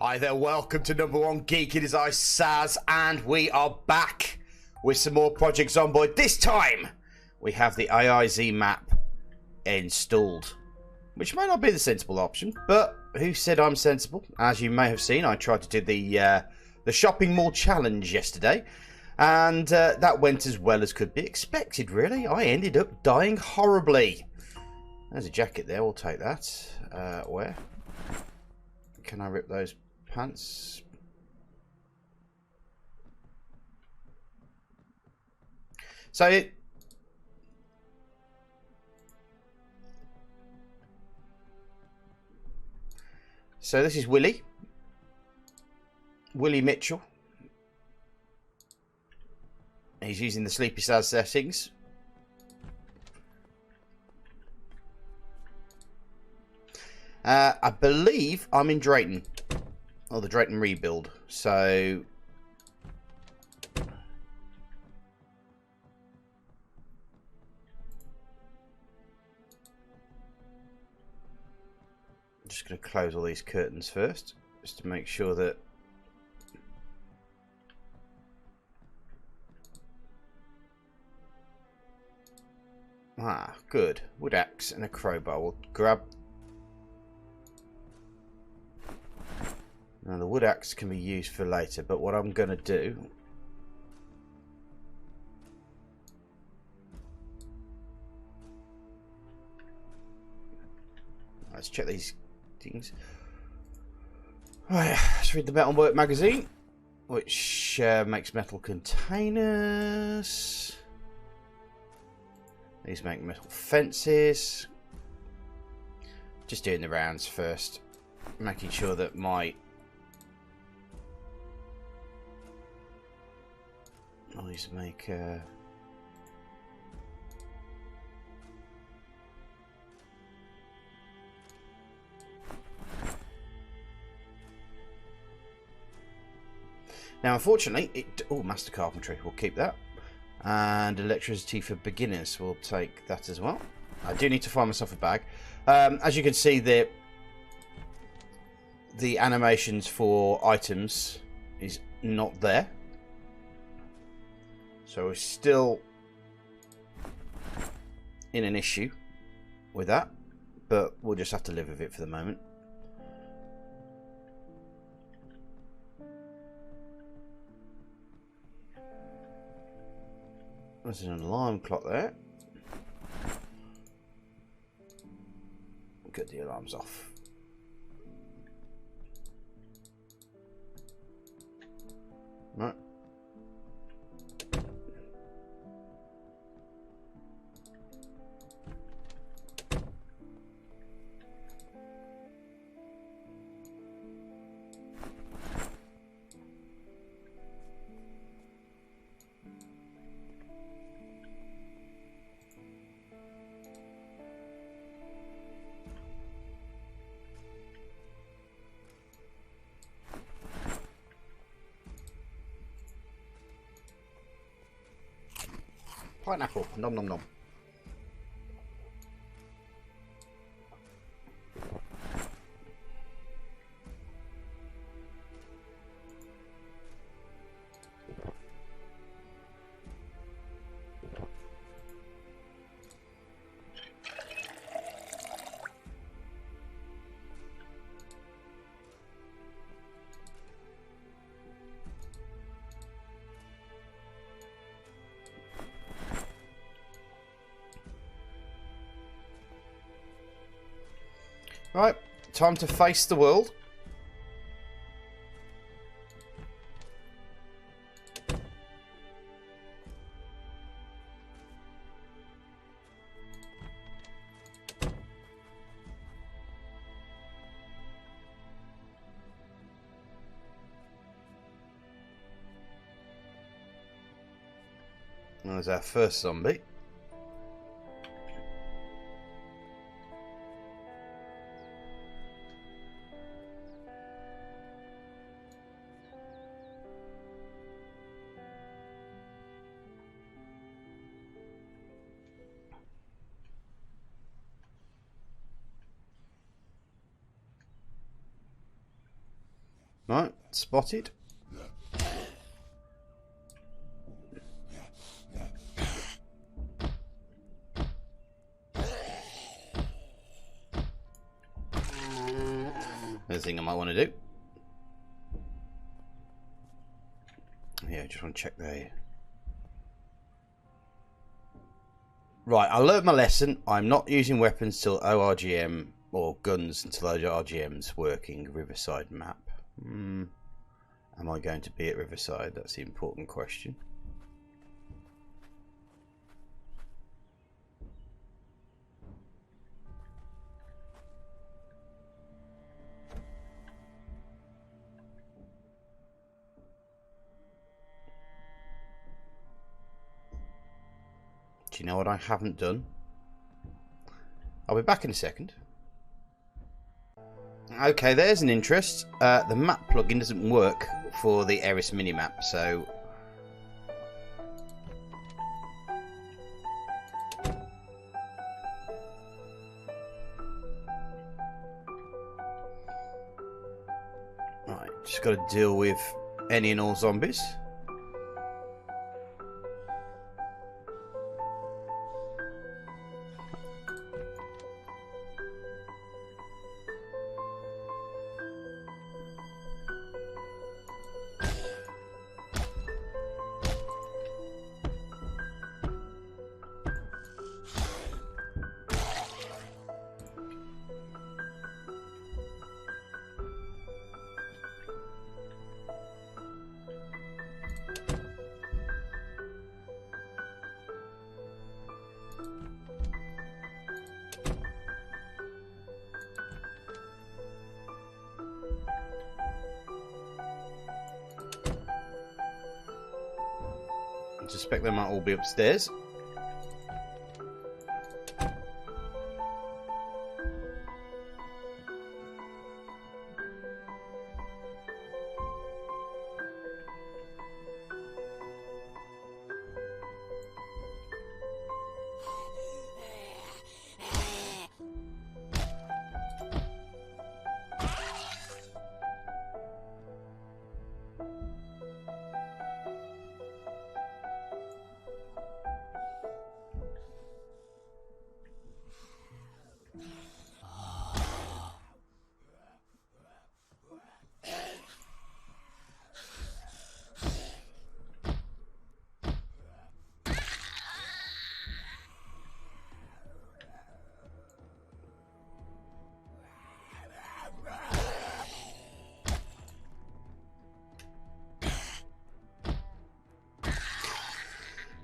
Hi there, welcome to number one geek. It is I, Saz, and we are back with some more Project Zomboid. This time, we have the AIZ map installed, which may not be the sensible option, but who said I'm sensible? As you may have seen, I tried to do the shopping mall challenge yesterday, and that went as well as could be expected, really. I ended up dying horribly. There's a jacket there, we'll take that. Where? Can I rip those pants? So this is Willie Mitchell. He's using the Sleepy Saz settings. I believe I'm in Drayton, or the Drayton rebuild. So I'm just going to close all these curtains first, just to make sure that good. Wood axe and a crowbar. We'll grab. Now the wood axe can be used for later, but what I'm going to do, let's check these things. Right, let's read the Metalwork magazine, which makes metal containers. These make metal fences. Just doing the rounds first, making sure that my these make now unfortunately master carpentry, we'll keep that, and electricity for beginners, we'll take that as well. I do need to find myself a bag. As you can see, the animations for items is not there. So we're still in an issue with that, but we'll just have to live with it for the moment. There's an alarm clock there. Get the alarms off. Right. Pineapple, nom nom nom. Right, time to face the world. There's our first zombie. Right, spotted. Another thing I might want to do. Yeah, just want to check there. Right, I learned my lesson. I'm not using weapons till ORGM, or guns until ORGM's working. Riverside map. Am I going to be at Riverside? That's the important question. Do you know what I haven't done? I'll be back in a second. Okay, there's an interest. The map plugin doesn't work for the Eris minimap, so... Right, just got to deal with any and all zombies. I suspect they might all be upstairs.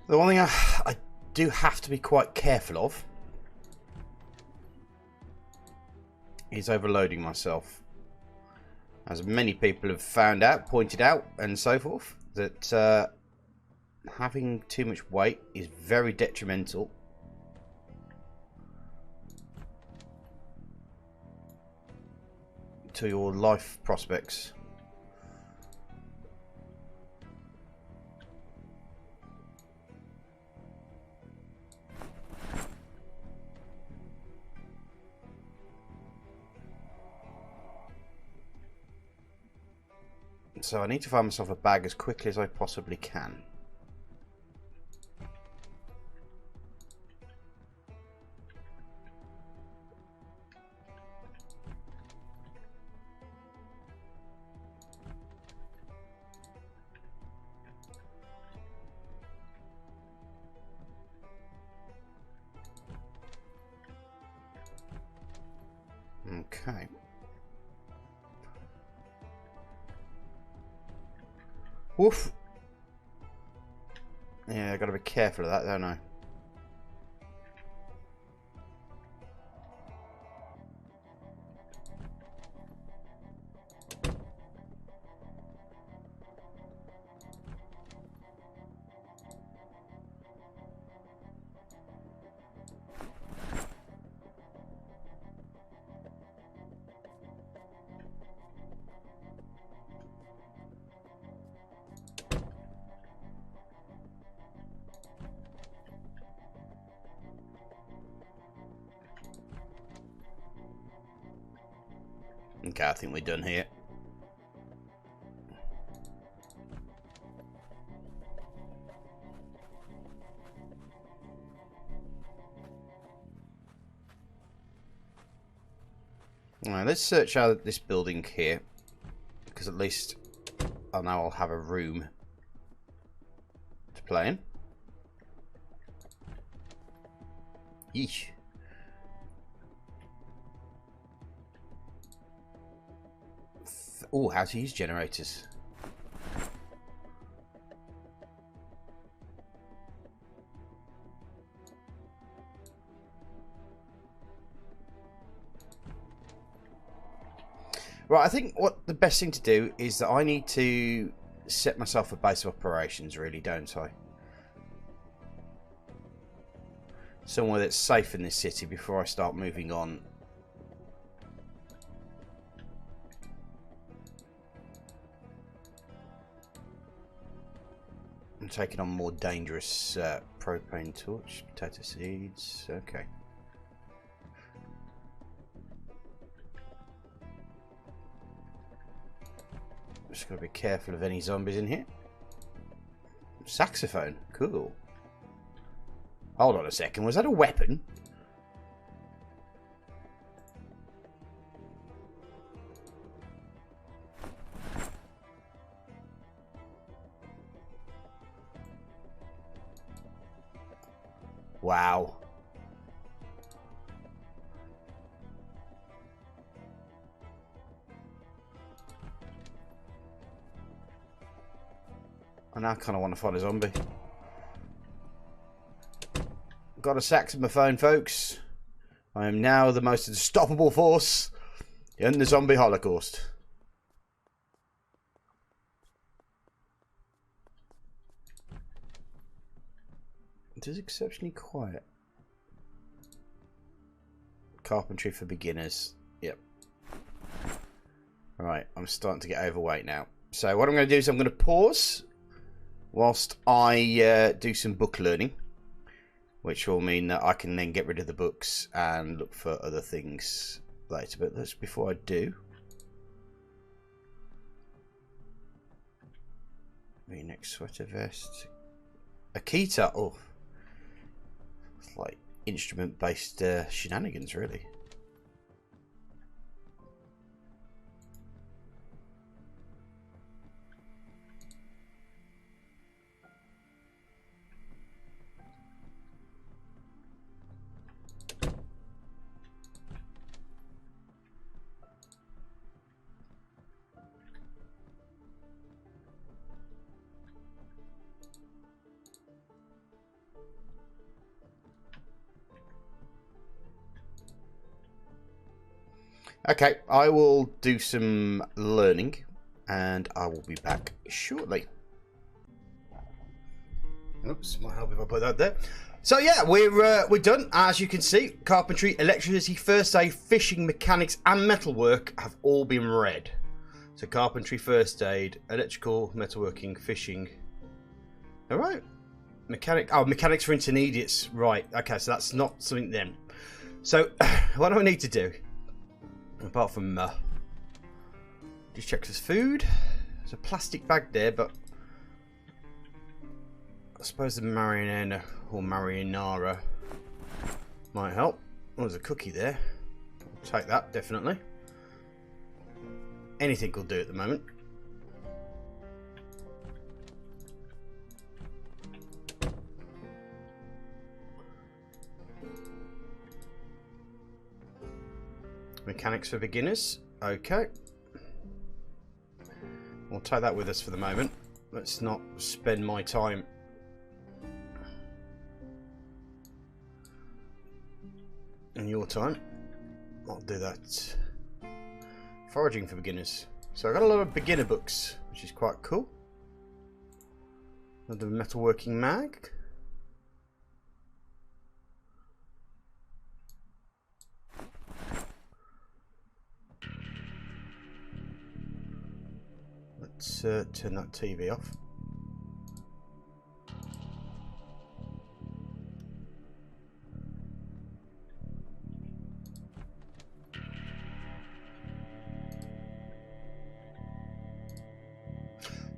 The one thing I do have to be quite careful of is overloading myself. As many people have found out, pointed out, and so forth, that having too much weight is very detrimental to your life prospects. So I need to find myself a bag as quickly as I possibly can. Okay. Woof. Yeah, I gotta be careful of that, don't I? Okay, I think we're done here. Alright, let's search out this building here. Because at least I know I'll have a room to play in. Yeesh. Oh, how to use generators. Right, I think what the best thing to do is that I need to set myself a base of operations, really, don't I? Somewhere that's safe in this city before I start moving on. I'm taking on more dangerous propane torch, potato seeds. Okay. Just gotta be careful of any zombies in here. Saxophone, cool. Hold on a second, was that a weapon? Wow. I now kind of want to find a zombie. Got a saxophone, folks. I am now the most unstoppable force in the zombie holocaust. It is exceptionally quiet. Carpentry for beginners. Yep. Right, I'm starting to get overweight now. So what I'm going to do is I'm going to pause whilst I do some book learning, which will mean that I can then get rid of the books and look for other things later. But that's before I do. V-neck sweater vest. Akita. Oh. It's like instrument-based shenanigans, really. Okay, I will do some learning and I will be back shortly. Oops, might help if I put that there. So yeah, we're done. As you can see, carpentry, electricity, first aid, fishing, mechanics and metalwork have all been read. So carpentry, first aid, electrical, metalworking, fishing. Alright. Mechanics for intermediates. Right, okay, so that's not something then. So what do I need to do? Apart from just check there's food. There's a plastic bag there, but I suppose the marinara or marinara might help. Oh, there's a cookie there. I'll take that, definitely. Anything will do at the moment. Mechanics for beginners. Okay. We'll take that with us for the moment. Let's not spend my time and your time. I'll do that. Foraging for beginners. So I've got a lot of beginner books, which is quite cool. Another metalworking mag. Let's turn that TV off.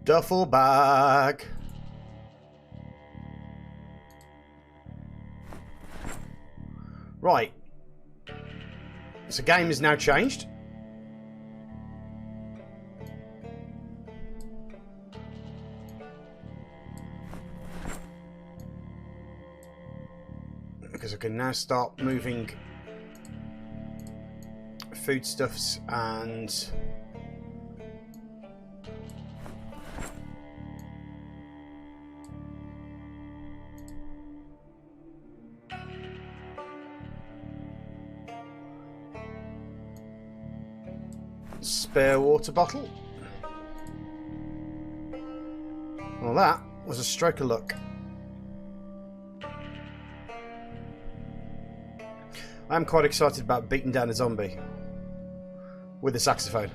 Duffel bag. Right. So game has now changed. Because I can now start moving foodstuffs and spare water bottle. Well, that was a stroke of luck. I'm quite excited about beating down a zombie with a saxophone.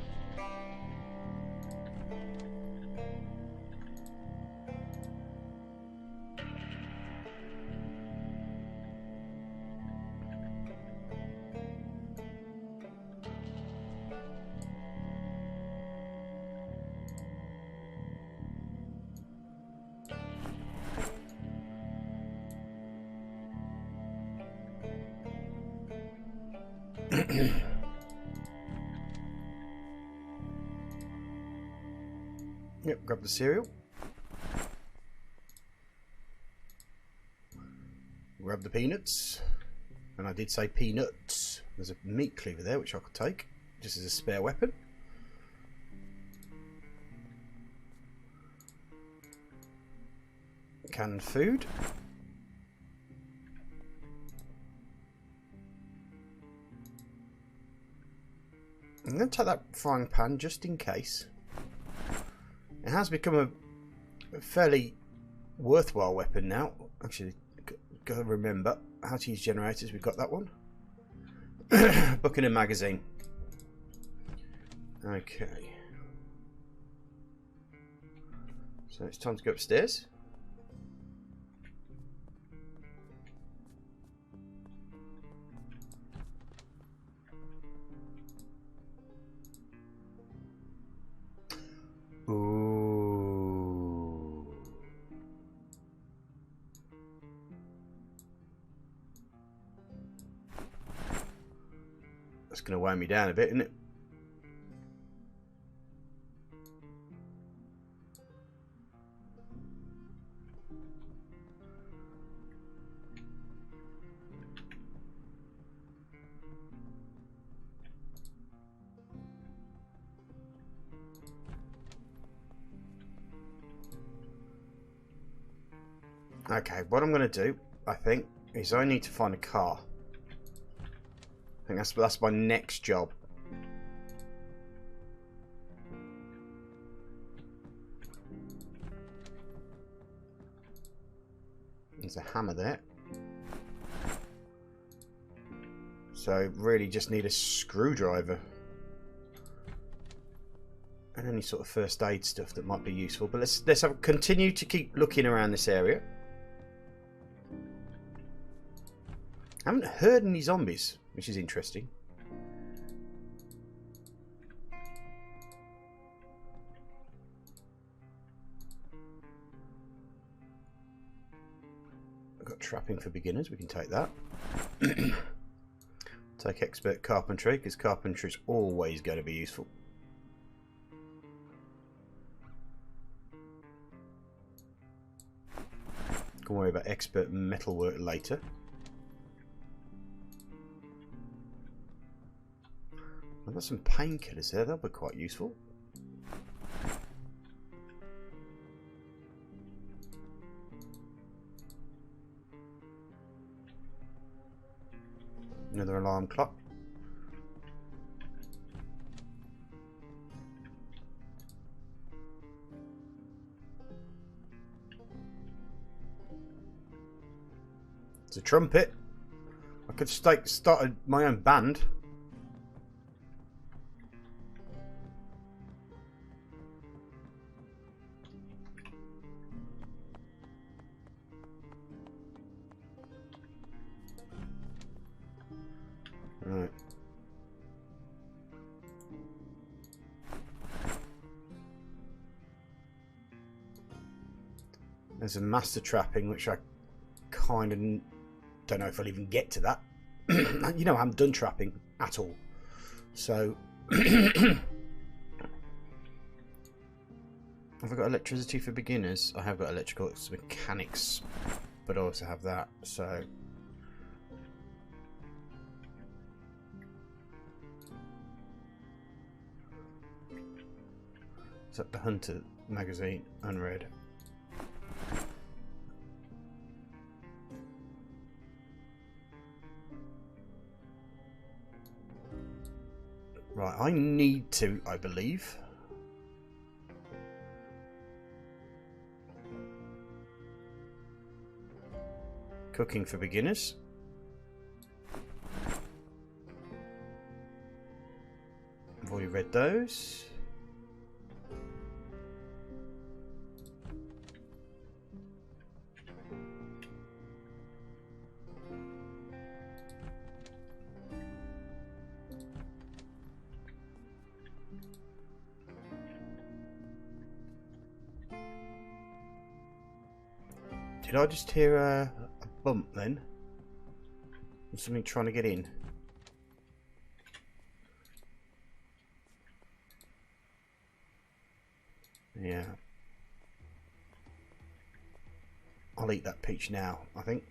Yep, grab the cereal. Grab the peanuts. And I did say peanuts. There's a meat cleaver there which I could take just as a spare weapon. Canned food. I'm going to take that frying pan just in case. It has become a fairly worthwhile weapon now. Actually, got to remember how to use generators. We've got that one. Book in a magazine. Okay. So it's time to go upstairs. Ooh. That's going to weigh me down a bit, isn't it? Okay, what I'm going to do, I think, is I need to find a car. I think that's my next job. There's a hammer there. So really just need a screwdriver. And any sort of first aid stuff that might be useful. But let's continue to keep looking around this area. I haven't heard any zombies, which is interesting. I've got trapping for beginners, we can take that. Take expert carpentry, because carpentry is always going to be useful. Can worry about expert metalwork later. I've got some painkillers there, that'll be quite useful. Another alarm clock. It's a trumpet. I could started my own band. Right. There's a master trapping, which I kind of don't know if I'll even get to that. You know, I haven't done trapping at all. So, have I got electricity for beginners? I have got electrical mechanics, but I also have that, so... Is that the Hunter magazine? Unread. Right, I need to, I believe. Cooking for beginners. I've already read those. Did I just hear a bump then? Was something trying to get in? Yeah. I'll eat that peach now, I think.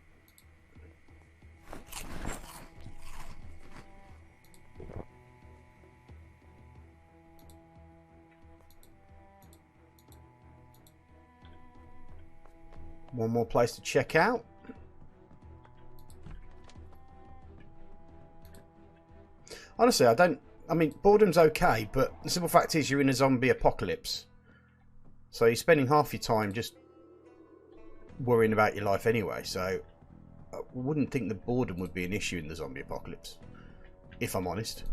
One more place to check out. Honestly, I mean, boredom's okay, but the simple fact is you're in a zombie apocalypse. So you're spending half your time just worrying about your life anyway, so I wouldn't think that boredom would be an issue in the zombie apocalypse, if I'm honest.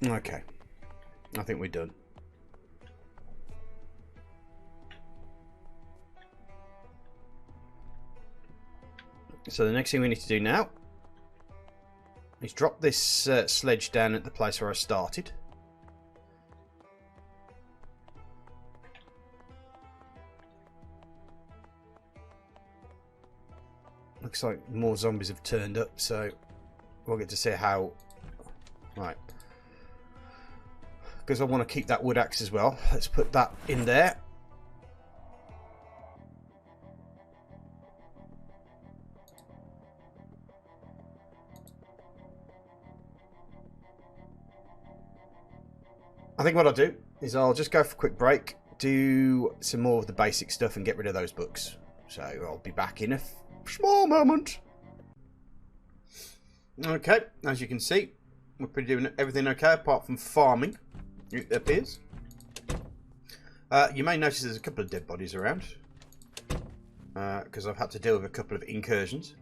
Okay, I think we're done. So the next thing we need to do now is drop this sledge down at the place where I started. Looks like more zombies have turned up, so we'll get to see how... Right. Because I want to keep that wood axe as well. Let's put that in there. I think what I'll do is I'll just go for a quick break, do some more of the basic stuff and get rid of those books. So I'll be back in a small moment. Okay, as you can see, we're pretty doing everything okay apart from farming, it appears. You may notice there's a couple of dead bodies around because I've had to deal with a couple of incursions.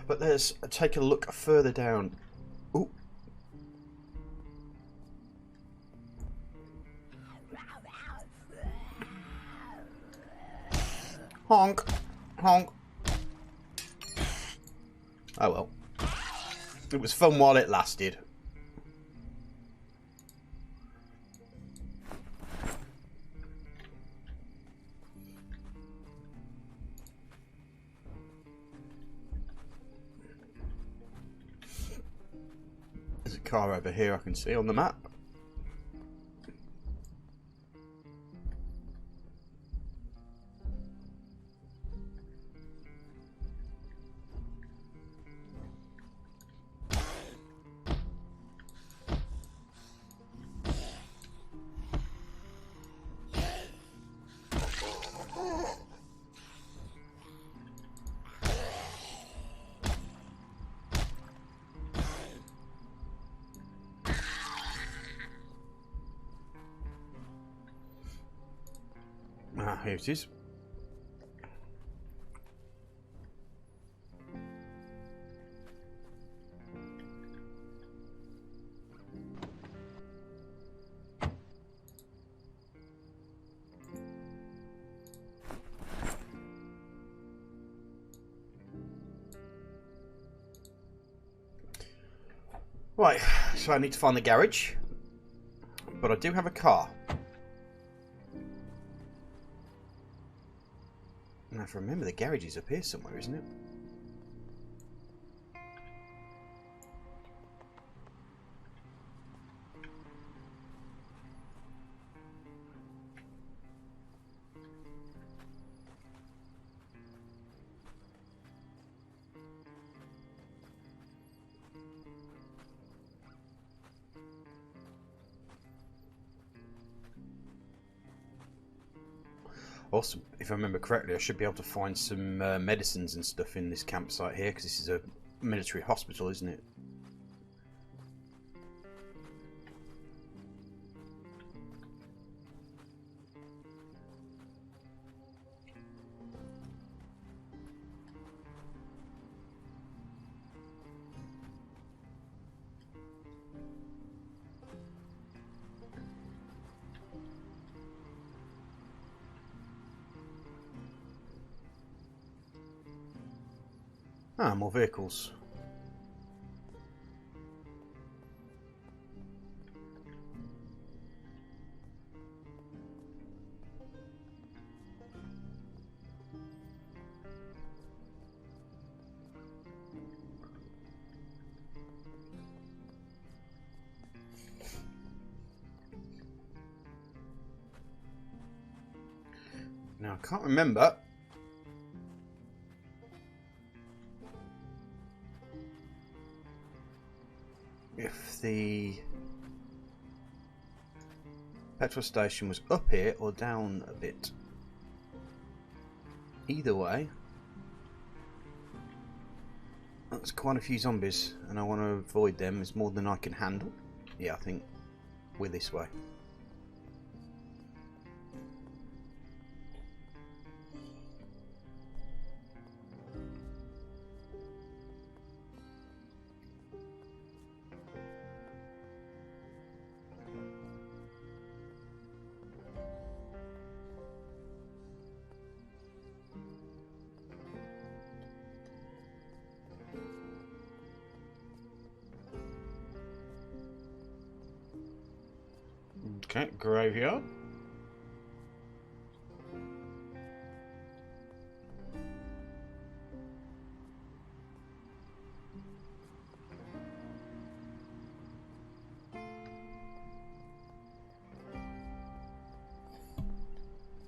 But there's take a look further down. Ooh. Honk, honk. Oh well. It was fun while it lasted. There's a car over here I can see on the map. Ah, here it is. Right, so I need to find the garage. But I do have a car. Now, if I remember, the garage is up here somewhere, isn't it? Also, if I remember correctly, I should be able to find some medicines and stuff in this campsite here, because this is a military hospital, isn't it? Ah, more vehicles. Now, I can't remember if the petrol station was up here or down a bit. Either way, that's quite a few zombies, and I want to avoid them. It's more than I can handle. Yeah, I think we're this way. Okay, graveyard.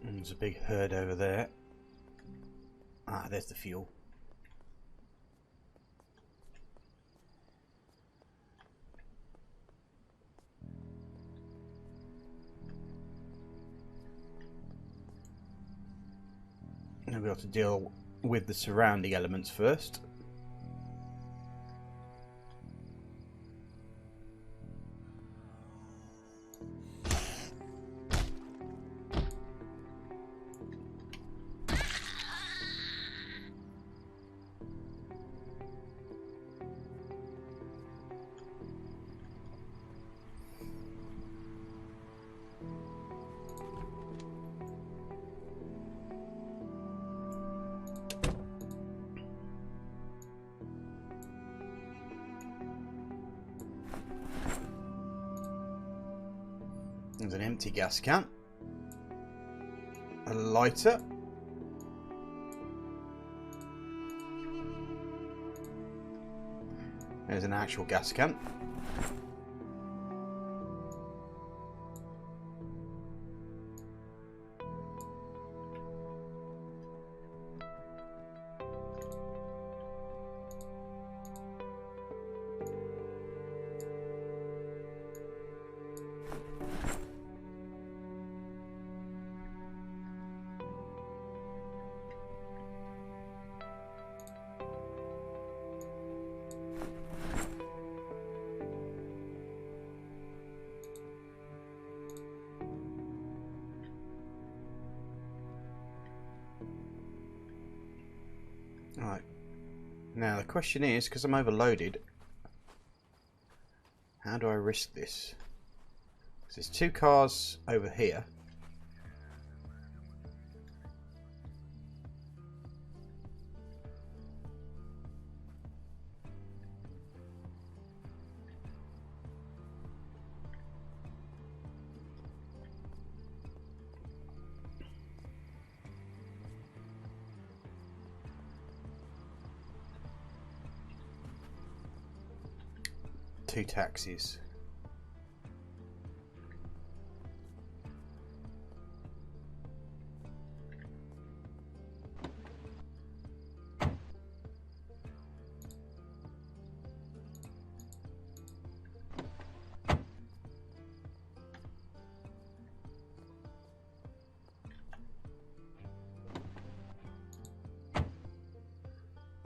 And there's a big herd over there. Ah, there's the fuel. Now we have to deal with the surrounding elements first. There's an empty gas can, a lighter, there's an actual gas can, Right, now the question is, because I'm overloaded, how do I risk this? Because there's two cars over here. 2 taxis.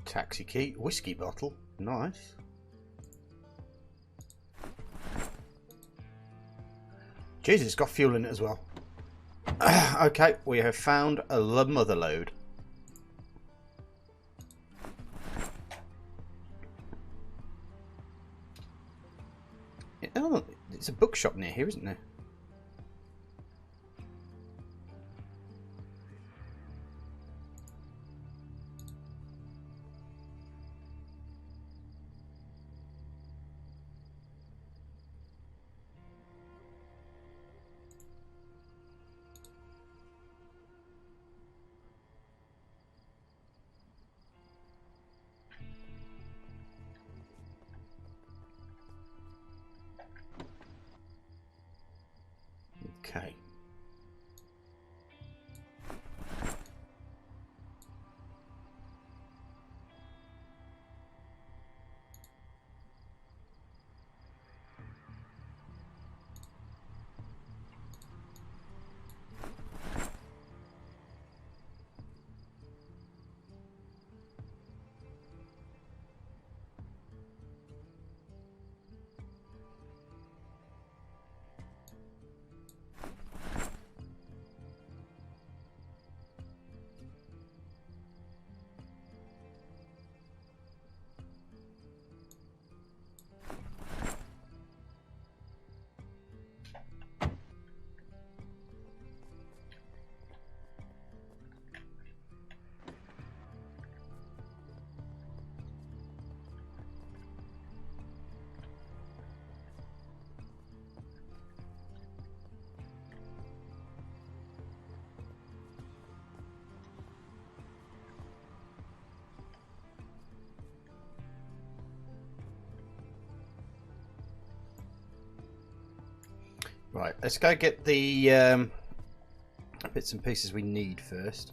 Taxi key, whiskey bottle, nice. Jesus, it's got fuel in it as well. Okay, we have found a mother lode. Oh, it's a bookshop near here, isn't there? Okay. Right, let's go get the bits and pieces we need first.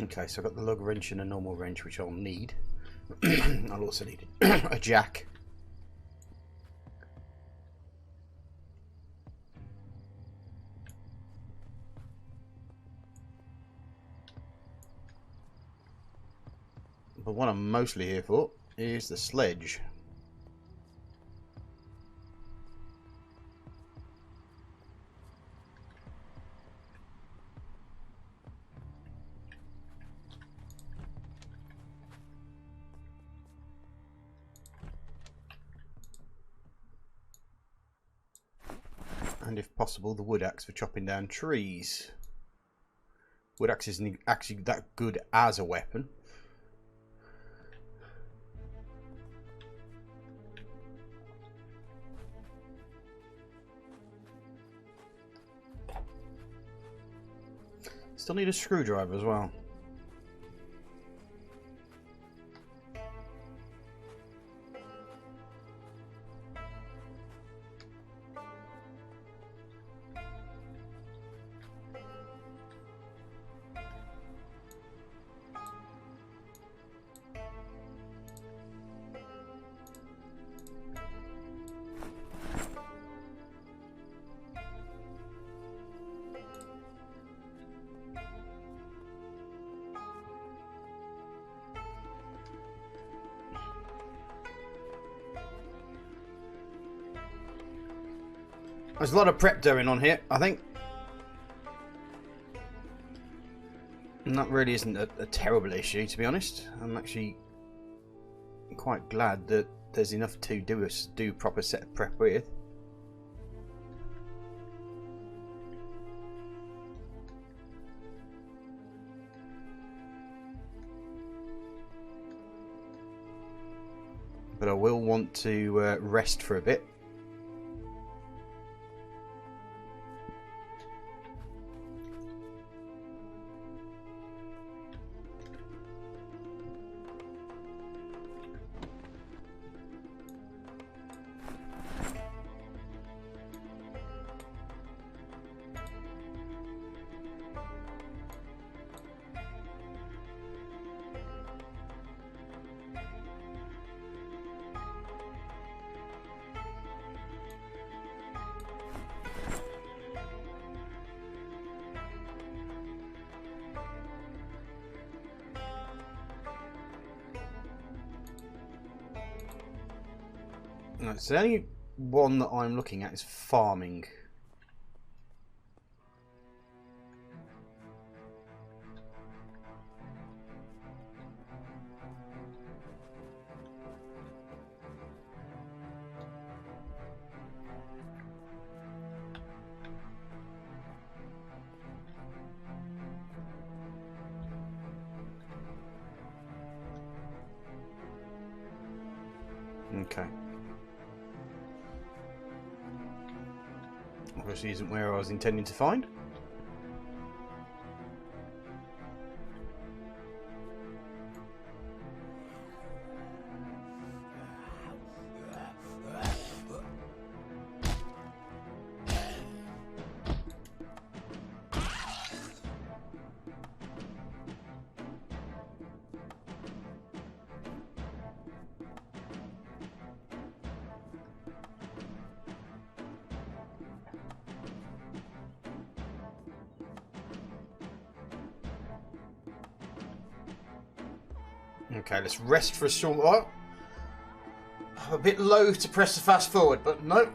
Okay, so I've got the lug wrench and a normal wrench, which I'll need. I'll also need a jack. But what I'm mostly here for is the sledge. And if possible, the wood axe for chopping down trees. Wood axe isn't actually that good as a weapon. Still need a screwdriver as well. There's a lot of prep going on here, I think. And that really isn't a terrible issue, to be honest. I'm actually quite glad that there's enough to do proper set of prep with. But I will want to rest for a bit. Right, so the only one that I'm looking at is farming. Okay. Obviously isn't where I was intending to find. Okay, let's rest for a short while. I'm a bit loath to press the fast forward, but no.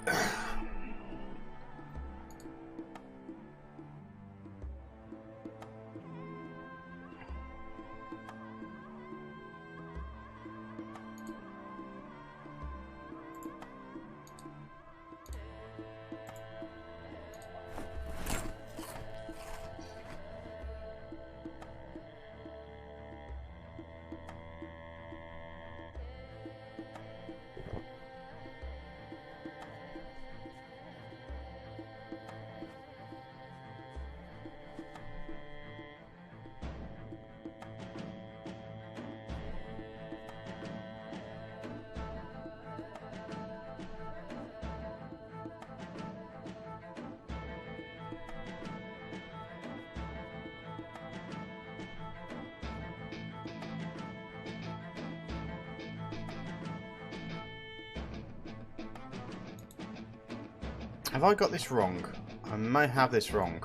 Have I got this wrong? I may have this wrong.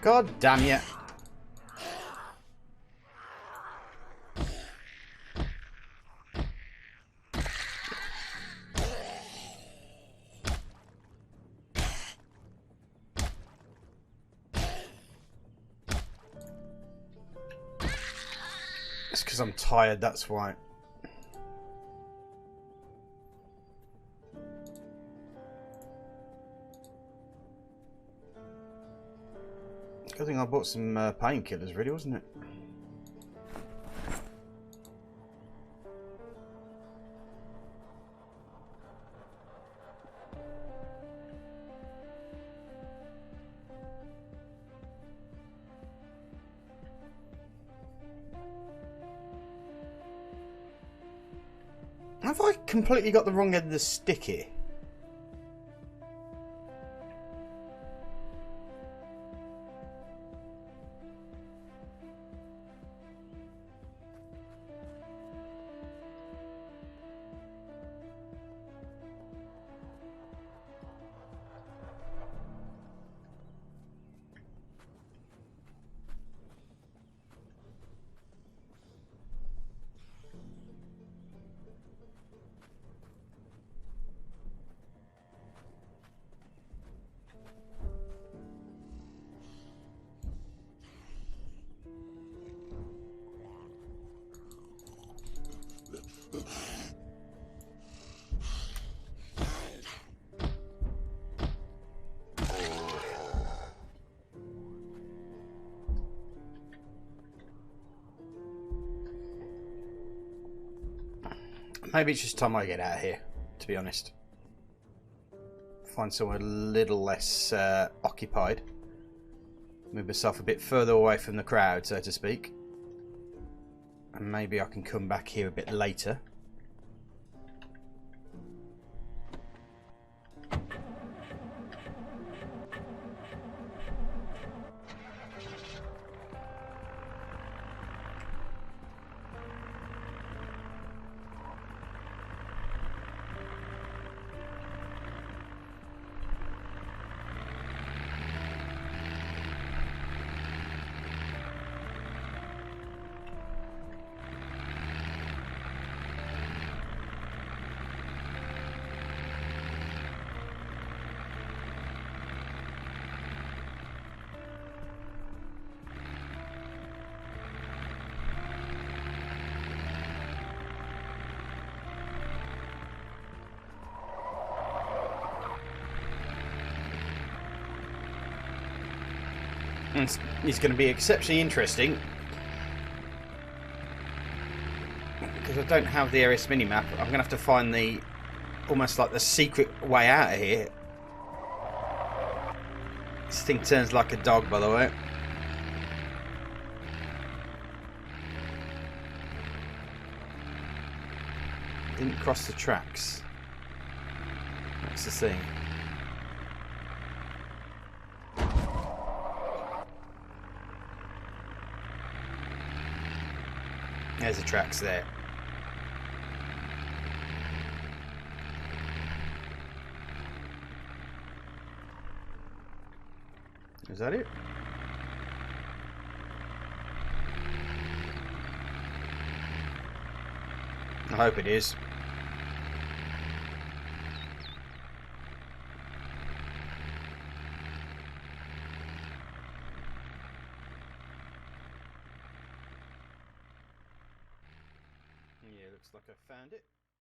God damn you. It's because I'm tired, that's why. Good thing I bought some painkillers, really, wasn't it? Have I completely got the wrong end of the stick here? Maybe it's just time I get out of here, to be honest. Find somewhere a little less occupied. Move myself a bit further away from the crowd, so to speak. And maybe I can come back here a bit later. It's going to be exceptionally interesting because I don't have the areas minimap. I'm going to have to find the almost like the secret way out of here. This thing turns like a dog, by the way. Didn't cross the tracks. That's the thing. There's the tracks there. Is that it? I hope it is. Yeah, looks like I found it.